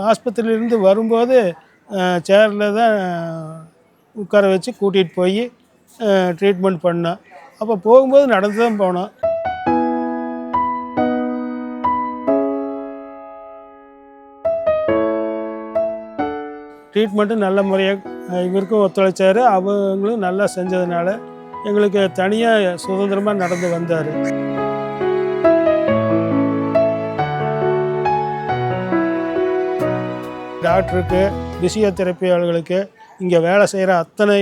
ஆஸ்பத்திரியிலேருந்து வரும்போது சேரில் தான் உட்கார வச்சு கூட்டிகிட்டு போய் ட்ரீட்மெண்ட் பண்ணோம். அப்போ போகும்போது நடந்து தான் போனோம். ட்ரீட்மெண்ட்டும் நல்ல முறையாக இவருக்கும் ஒத்துழைச்சார். அவங்களும் நல்லா செஞ்சதுனால எங்களுக்கு தனியாக சுதந்திரமாக நடந்து வந்தார். டாக்டருக்கு, பிசியோதெரப்பியாளர்களுக்கு, இங்கே வேலை செய்கிற அத்தனை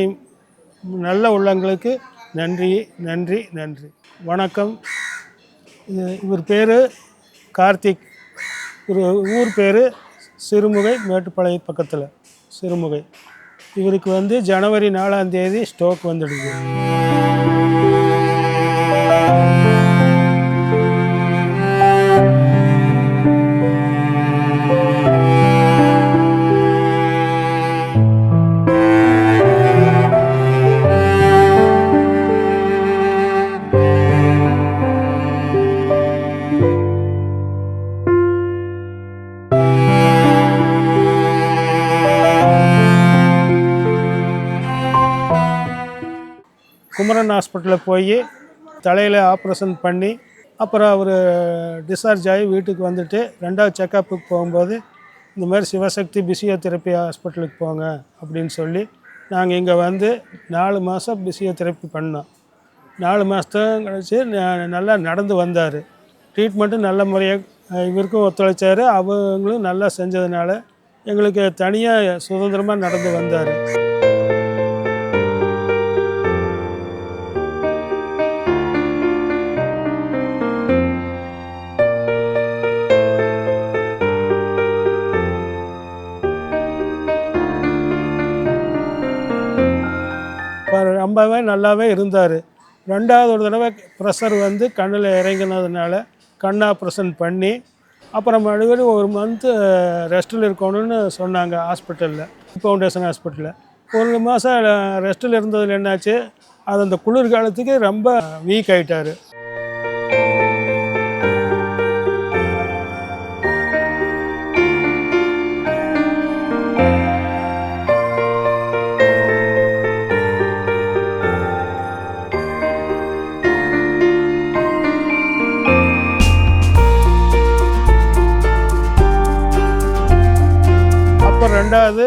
நல்ல உள்ளங்களுக்கு நன்றி நன்றி நன்றி. வணக்கம். இவர் பேர் கார்த்திக். ஊர் பேர் சிறுமுகை, மேட்டுப்பாளையம் பக்கத்தில் சிறுமுகை. இவருக்கு ஜனவரி 4ஆம் தேதி ஸ்ட்ரோக் வந்துடுது. குமரன் ஹாஸ்பிட்டலில் போய் தலையில் ஆப்ரேஷன் பண்ணி அப்புறம் அவர் டிஸ்சார்ஜ் ஆகி வீட்டுக்கு வந்துட்டு 2வது செக்கப்புக்கு போகும்போது இந்த மாதிரி சிவசக்தி பிசியோதெரப்பி ஹாஸ்பிட்டலுக்கு போங்க அப்படின்னு சொல்லி நாங்கள் இங்கே 4 மாதம் பிசியோதெரப்பி பண்ணோம். 4 மாதம் கழிச்சு நல்லா நடந்து வந்தார். ட்ரீட்மெண்ட்டும் நல்ல முறையாக இவருக்கும் ஒத்துழைச்சார். அவங்களும் நல்லா செஞ்சதுனால எங்களுக்கு தனியாக சுதந்திரமாக நடந்து வந்தார். ரொம்பவே நல்லாவே இருந்தார். 2வது ஒரு தடவை ப்ரெஷர் கண்ணில் இறங்கினதுனால கண் ஆப்ரேஷன் பண்ணி அப்புறம் மறுபடியும் 1 மந்த்து ரெஸ்ட்டில் இருக்கணும்னு சொன்னாங்க ஹாஸ்பிட்டலில், ஃபவுண்டேஷன் ஹாஸ்பிட்டலில். 1 மாதம் ரெஸ்ட்டில் இருந்ததில் என்னாச்சு, அது அந்த குளிர்காலத்துக்கு ரொம்ப வீக் ஆகிட்டார். அப்போ 2வது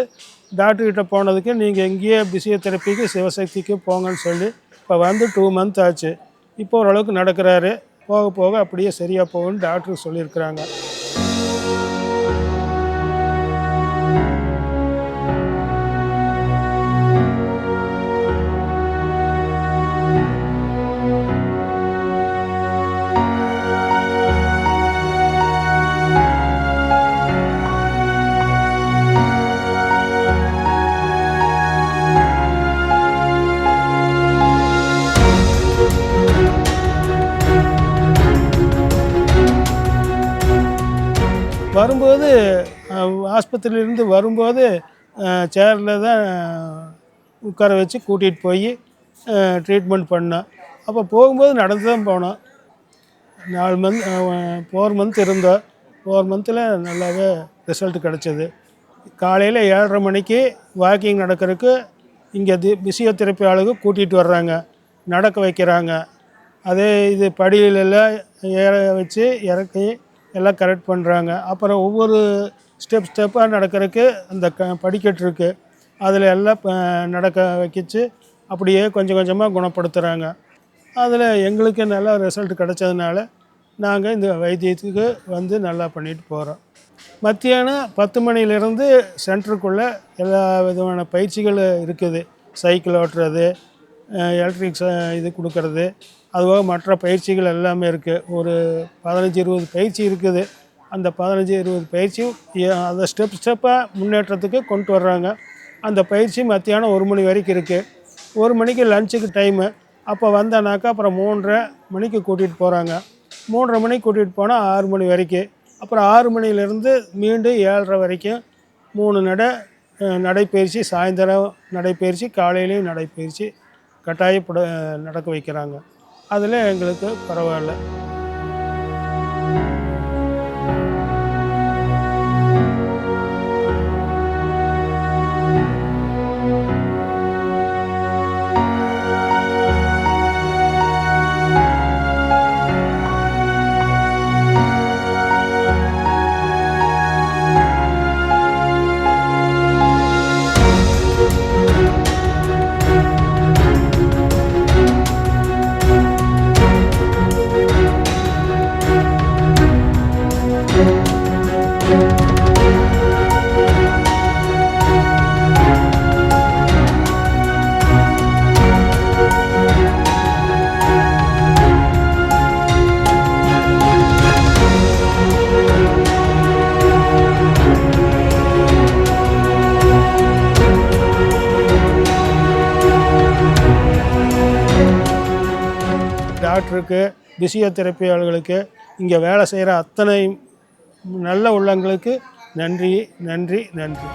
டாக்டர்கிட்ட போனதுக்கு நீங்கள் இங்கேயே பிசியோதெரப்பிக்கு சிவசக்திக்கு போங்கன்னு சொல்லி இப்போ 2 மந்த் ஆச்சு. இப்போ ஓரளவுக்கு நடக்கிறாரு. போக போக அப்படியே சரியாக போகும்னு டாக்டர் சொல்லியிருக்கிறாங்க. வரும்போது ஆஸ்பத்திரியிலேருந்து வரும்போது சேரில் தான் உட்கார வச்சு கூட்டிகிட்டு போய் ட்ரீட்மெண்ட் பண்ணோம். அப்போ போகும்போது நடந்து தான் போனோம். 4 மந்த் இருந்தோம். 4 மந்தில் நல்லாவே ரிசல்ட் கிடச்சிது. காலையில் 7:30 மணிக்கு வாக்கிங் நடக்கிறதுக்கு இங்கே பிசியோதெரப்பி ஆளுங்க கூட்டிகிட்டு வர்றாங்க, நடக்க வைக்கிறாங்க. அதே இது படியிலெல்லாம் ஏற வச்சு இறக்கி எல்லாம் கரெக்ட் பண்ணுறாங்க. அப்புறம் ஒவ்வொரு ஸ்டெப்பாக நடக்கிறதுக்கு அந்த படிக்கட்டு இருக்குது, அதில் எல்லாம் நடக்க வைக்கிச்சு அப்படியே கொஞ்சம் கொஞ்சமாக குணப்படுத்துகிறாங்க. அதில் எங்களுக்கு நல்லா ரிசல்ட் கிடச்சதுனால நாங்கள் இந்த வைத்தியத்துக்கு நல்லா பண்ணிட்டு போகிறோம். மத்தியானம் 10 மணிலேருந்து சென்டருக்குள்ளே எல்லா விதமான பயிற்சிகள் இருக்குது. சைக்கிள் ஓட்டுறது, எலக்ட்ரிக் இது கொடுக்கறது, அதுபோக மற்ற பயிற்சிகள் எல்லாமே இருக்குது. ஒரு 15-20 பயிற்சி இருக்குது. அந்த 15-20 பயிற்சியும் அதை ஸ்டெப்பாக முன்னேற்றத்துக்கு கொண்டு வர்றாங்க. அந்த பயிற்சி மத்தியானம் 1 மணி வரைக்கும் இருக்குது. 1 மணிக்கு லஞ்சுக்கு டைமு. அப்போ வந்தோன்னாக்கா அப்புறம் 3:30 மணிக்கு கூட்டிகிட்டு போகிறாங்க. 3:30 மணிக்கு கூட்டிகிட்டு போனால் 6 மணி வரைக்கும். அப்புறம் 6 மணிலேருந்து மீண்டும் 7:30 வரைக்கும் 3 நடைப்பயிற்சி, சாயந்தரம் நடைப்பயிற்சி, காலையிலையும் நடைப்பயிற்சி கட்டாயப்பட நடக்க வைக்கிறாங்க. அதில் எங்களுக்கு பரவாயில்ல. டாக்டருக்கு, பிசியோதெரப்பி ஆளுகளுக்கு, இங்கே வேலை செய்கிற அத்தனை நல்ல உள்ளங்களுக்கு நன்றி, நன்றி, நன்றி.